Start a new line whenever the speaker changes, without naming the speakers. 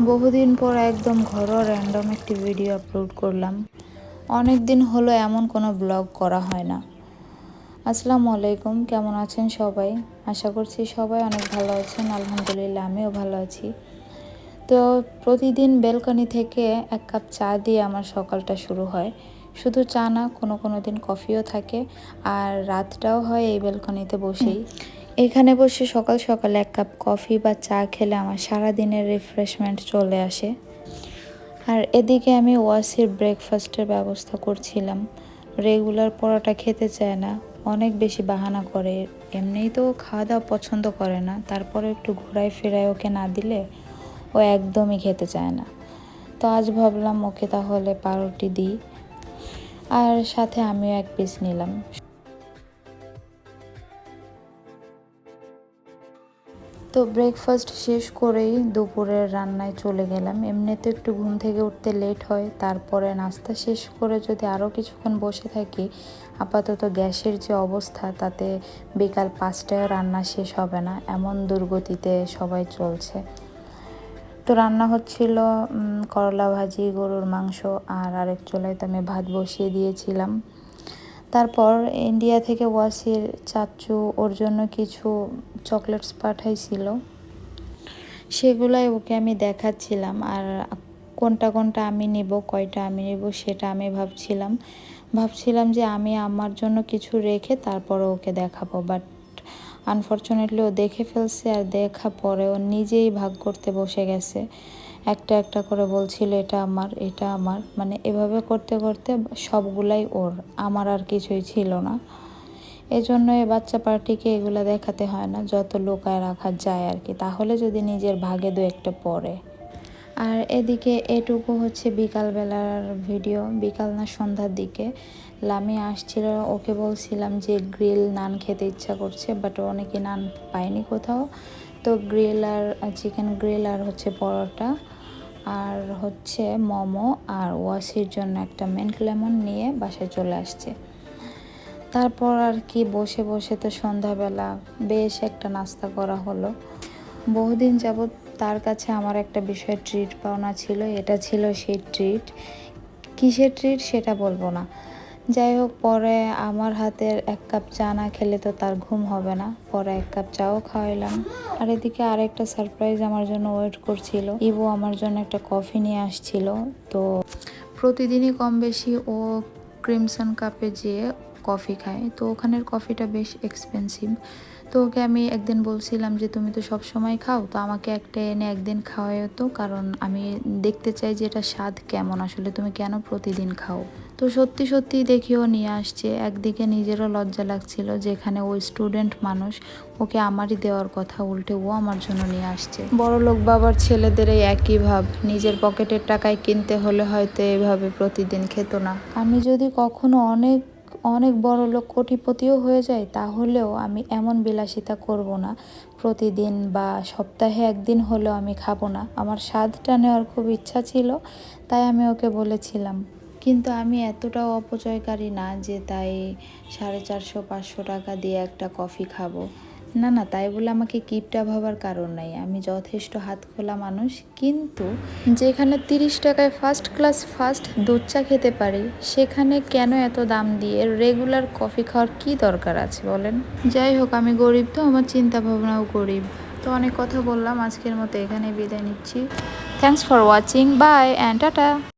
বহুদিন পর একদম ঘরোয়া র্যান্ডম একটি ভিডিও আপলোড করলাম। অনেক দিন হলো এমন কোনো ব্লগ করা হয় না। আসসালামু আলাইকুম, কেমন আছেন সবাই? আশা করছি সবাই অনেক ভালো আছেন। আলহামদুলিল্লাহ, আমিও ভালো আছি। তো প্রতিদিন ব্যালকনি থেকে এক কাপ চা দিয়ে আমার সকালটা শুরু হয়। শুধু চা না, কোনো কোনো দিন কফিও থাকে, আর রাতটাও হয় এই ব্যালকনিতে বসেই। এখানে বসে সকাল সকাল এক কাপ কফি বা চা খেলে আমার সারা দিনের রিফ্রেশমেন্ট চলে আসে। আর এদিকে আমি ওয়াসির ব্রেকফাস্টের ব্যবস্থা করছিলাম। রেগুলার পরোটা খেতে চায় না, অনেক বেশি বাহানা করে। এমনিই তো খাওয়া দাওয়া পছন্দ করে না, তারপরে একটু ঘোরায় ফেরায় ওকে না দিলে ও একদমই খেতে চায় না। তো আজ ভাবলাম ওকে তাহলে পাউরুটি দিই, আর সাথে আমিও এক পিস নিলাম। তো ব্রেকফাস্ট শেষ করেই দুপুরের রান্নায় চলে গেলাম। এমনিতে একটু ঘুম থেকে উঠতে লেট হয়, তারপরে নাস্তা শেষ করে যদি আরও কিছুক্ষণ বসে থাকি, আপাতত গ্যাসের যে অবস্থা তাতে বিকাল 5টায় রান্না শেষ হবে না, এমন দুর্গতিতে সবাই চলছে। তো রান্না হচ্ছিল করলা ভাজি, গরুর মাংস, আর আরেক চুলায় তো আমি ভাত বসিয়ে দিয়েছিলাম। তারপর ইন্ডিয়া থেকে ওয়াসির চাচু ওর জন্য কিছু চকলেটস পাঠাইছিল, সেগুলাই ওকে আমি দেখাচ্ছিলাম। আর কোনটা কোনটা আমি নেব, কয়টা আমি নেব সেটা আমি ভাবছিলাম যে আমি আমার জন্য কিছু রেখে তারপরে ওকে দেখাবো। বাট আনফর্চুনেটলি ও দেখে ফেলছে, আর দেখা পরে ও নিজেই ভাগ করতে বসে গেছে। একটা একটা করে বলছিল এটা আমার, এটা আমার, মানে এভাবে করতে করতে সবগুলাই ওর, আমার আর কিছুই ছিল না। এজন্য এই বাচ্চা পার্টিকে এগুলো দেখাতে হয় না, যত লুকায় রাখা যায় আর কি, তাহলে যদি নিজের ভাগে দু একটা পড়ে। আর এদিকে এটুকু হচ্ছে বিকালবেলার ভিডিও। বিকাল না, সন্ধ্যার দিকে লামি আসছিল, ওকে বলছিলাম যে গ্রিল নান খেতে ইচ্ছা করছে, বাট ও অনেকে নান পায়নি কোথাও। তো গ্রিল আর চিকেন গ্রিল আর হচ্ছে পরোটা আর হচ্ছে মোমো আর ওয়াসির জন্য একটা মিন্ট লেমন নিয়ে বাসায় চলে আসছে। তারপর আর কি বসে বসে তো সন্ধ্যাবেলা বেশ একটা নাস্তা করা হলো। বহুদিন যাবৎ তার কাছে আমার একটা বিষয়ে ট্রিট পাওনা ছিল, এটা ছিল সেই ট্রিট। কিসের ট্রিট সেটা বলবো না। যাই হোক, পরে আমার হাতের এক কাপ চা না খেলে তো তার ঘুম হবে না, পরে এক কাপ চাও খাওয়াইলাম। আর এদিকে আরেকটা সারপ্রাইজ আমার জন্য ওয়েট করছিল। ইবু আমার জন্য একটা কফি নিয়ে আসছিল। তো প্রতিদিনই কম বেশি ও ক্রিমসন কাপে যেয়ে কফি খায়, তো ওখানের কফিটা বেশ এক্সপেন্সিভ। তো ওকে আমি একদিন বলছিলাম যে তুমি তো সব সময় খাও, তো আমাকে একটা এনে একদিন খাওয়াইও তো, কারণ আমি দেখতে চাই যে এটা স্বাদ কেমন, আসলে তুমি কেন প্রতিদিন খাও। তো সত্যি সত্যি দেখিও নিয়ে আসছে। একদিকে নিজেরও লজ্জা লাগছিল, যেখানে ওই স্টুডেন্ট মানুষ, ওকে আমারই দেওয়ার কথা, উল্টে ও আমার জন্য নিয়ে আসছে। বড়লোক বাবার ছেলেদের এই একই ভাব, নিজের পকেটের টাকায় কিনতে হলে হয়তো এভাবে প্রতিদিন খেত না। আমি যদি কখনো অনেক অনেক বড় লোক কোটিপতিও হয়ে যায়, তাহলেও আমি এমন বিলাসিতা করব না। প্রতিদিন বা সপ্তাহে একদিন হলেও আমি খাবো না। আমার স্বাদটা নেওয়ার খুব ইচ্ছা ছিল, তাই আমি ওকে বলেছিলাম। কিন্তু আমি এতটাও অপচয়কারী না যে তাই 450-500 টাকা দিয়ে একটা কফি খাবো। না না, তাই বলে আমাকে কিপটা ভাবার কারণ নাই, আমি যথেষ্ট হাত খোলা মানুষ। কিন্তু যেখানে 30 টাকায় ফার্স্ট ক্লাস ফার্স্ট দুধ চা খেতে পারি, সেখানে কেন এত দাম দিয়ে রেগুলার কফি খাওয়ার কি দরকার আছে বলেন? যাই হোক, আমি গরিব, তো আমার চিন্তা ভাবনাও গরিব। তো অনেক কথা বললাম, আজকের মতো এখানে বিদায় নিচ্ছি। Thanks for watching, bye and tata.